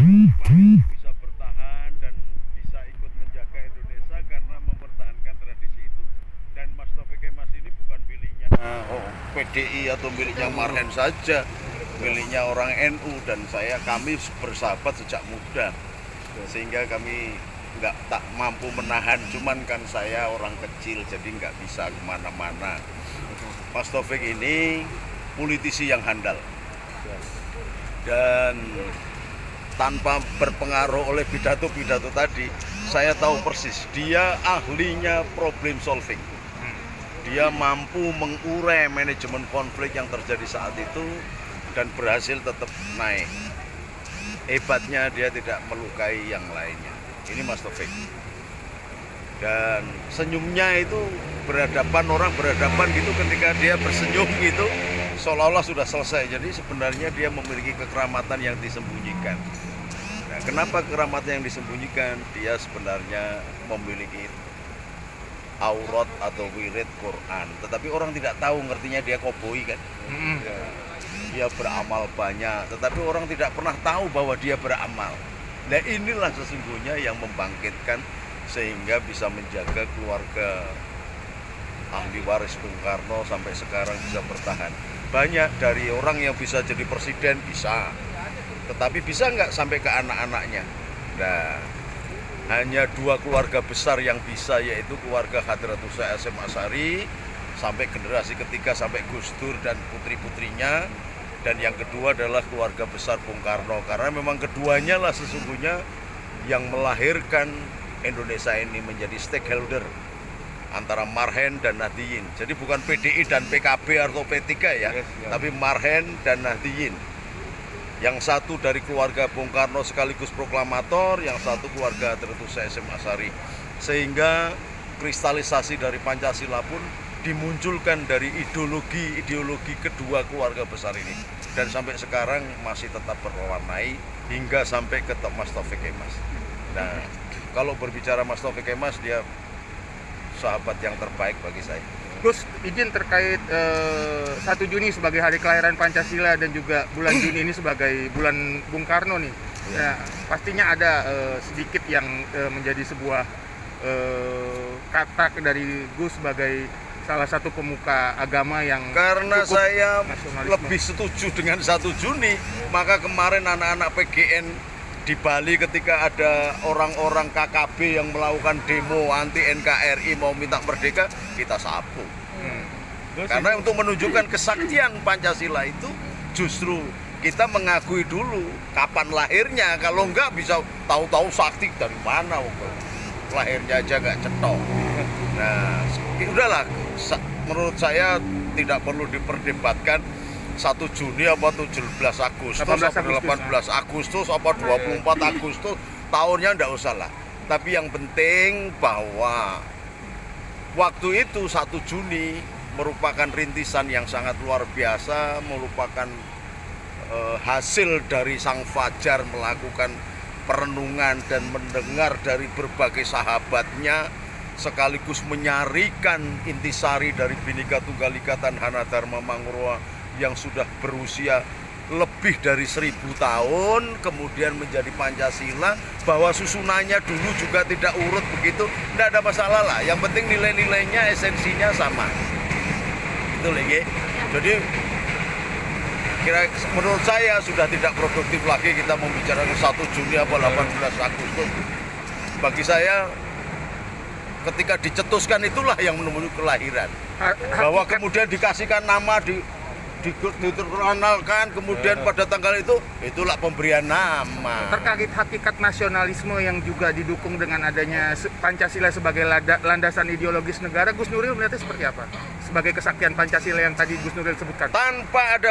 bisa bertahan dan bisa ikut menjaga Indonesia karena mempertahankan tradisi itu. Dan Mas Taufik Kemas ini bukan miliknya PDI atau miliknya Marhen saja, miliknya orang NU, dan kami bersahabat sejak muda, sehingga kami tak mampu menahan. Cuman kan saya orang kecil jadi nggak bisa kemana-mana. Mas Taufik ini politisi yang handal dan tanpa berpengaruh oleh pidato-pidato tadi, saya tahu persis dia ahlinya problem solving. Dia mampu mengurai manajemen konflik yang terjadi saat itu dan berhasil tetap naik. Hebatnya dia tidak melukai yang lainnya. Ini Mas Taufik. Dan senyumnya itu orang berhadapan gitu, ketika dia bersenyum gitu seolah-olah sudah selesai. Jadi sebenarnya dia memiliki kekeramatan yang disembunyikan. Nah, kenapa kekeramatan yang disembunyikan? Dia sebenarnya memiliki aurat atau wirid Quran, tetapi orang tidak tahu, ngertinya dia koboi kan. Dia beramal banyak, tetapi orang tidak pernah tahu bahwa dia beramal. Nah, inilah sesungguhnya yang membangkitkan sehingga bisa menjaga keluarga ahli waris Bung Karno sampai sekarang bisa bertahan. Banyak dari orang yang bisa jadi presiden bisa, tetapi bisa nggak sampai ke anak-anaknya. Nah, hanya dua keluarga besar yang bisa, yaitu keluarga Hadratus Hasyim Asy'ari sampai generasi ketiga sampai Gus Dur dan putri-putrinya, dan yang kedua adalah keluarga besar Bung Karno, karena memang keduanya lah sesungguhnya yang melahirkan Indonesia ini menjadi stakeholder antara Marhen dan Nahdliyin. Jadi bukan PDI dan PKB atau P3 ya, tapi Marhen dan Nahdliyin. Yang satu dari keluarga Bung Karno sekaligus proklamator, yang satu keluarga Hadratus Hasyim Asy'ari. Sehingga kristalisasi dari Pancasila pun dimunculkan dari ideologi kedua keluarga besar ini. Dan sampai sekarang masih tetap berwarnai hingga sampai ke Mas Taufik Kemas. Nah, kalau berbicara Mas Taufik Kemas, dia sahabat yang terbaik bagi saya. Gus, izin terkait 1 Juni sebagai hari kelahiran Pancasila dan juga bulan Juni ini sebagai bulan Bung Karno nih. Ya, pastinya ada sedikit yang menjadi sebuah kata dari Gus sebagai salah satu pemuka agama yang karena saya nasionalisme. Lebih setuju dengan 1 Juni, maka kemarin anak-anak PGN di Bali ketika ada orang-orang KKB yang melakukan demo anti NKRI mau minta merdeka, kita sapu. Karena untuk menunjukkan kesaktian Pancasila itu justru kita mengakui dulu kapan lahirnya. Kalau enggak bisa tahu-tahu sakti dari mana, lahirnya aja nggak cetok. Nah, udahlah, menurut saya tidak perlu diperdebatkan 1 Juni apa 17 Agustus, 18 Agustus apa 24 Agustus, tahunnya enggak usah lah. Tapi yang penting bahwa waktu itu 1 Juni merupakan rintisan yang sangat luar biasa, merupakan hasil dari Sang Fajar melakukan perenungan dan mendengar dari berbagai sahabatnya, sekaligus menyarikan intisari dari Bhinneka Tunggal Ika Tanhana Dharma Mangruwa yang sudah berusia lebih dari 1000 tahun, kemudian menjadi Pancasila, bahwa susunannya dulu juga tidak urut begitu, tidak ada masalah lah. Yang penting nilai-nilainya, esensinya sama. Itu lagi. Jadi menurut saya sudah tidak produktif lagi kita membicarakan 1 Juni apa 18 Agustus. Bagi saya ketika dicetuskan itulah yang menemui kelahiran. Bahwa kemudian dikasihkan nama, diterkenalkan, kemudian pada tanggal itulah pemberian nama. Terkait hakikat nasionalisme yang juga didukung dengan adanya Pancasila sebagai landasan ideologis negara, Gus Nuril melihatnya seperti apa? Sebagai kesaktian Pancasila yang tadi Gus Nuril sebutkan. Tanpa ada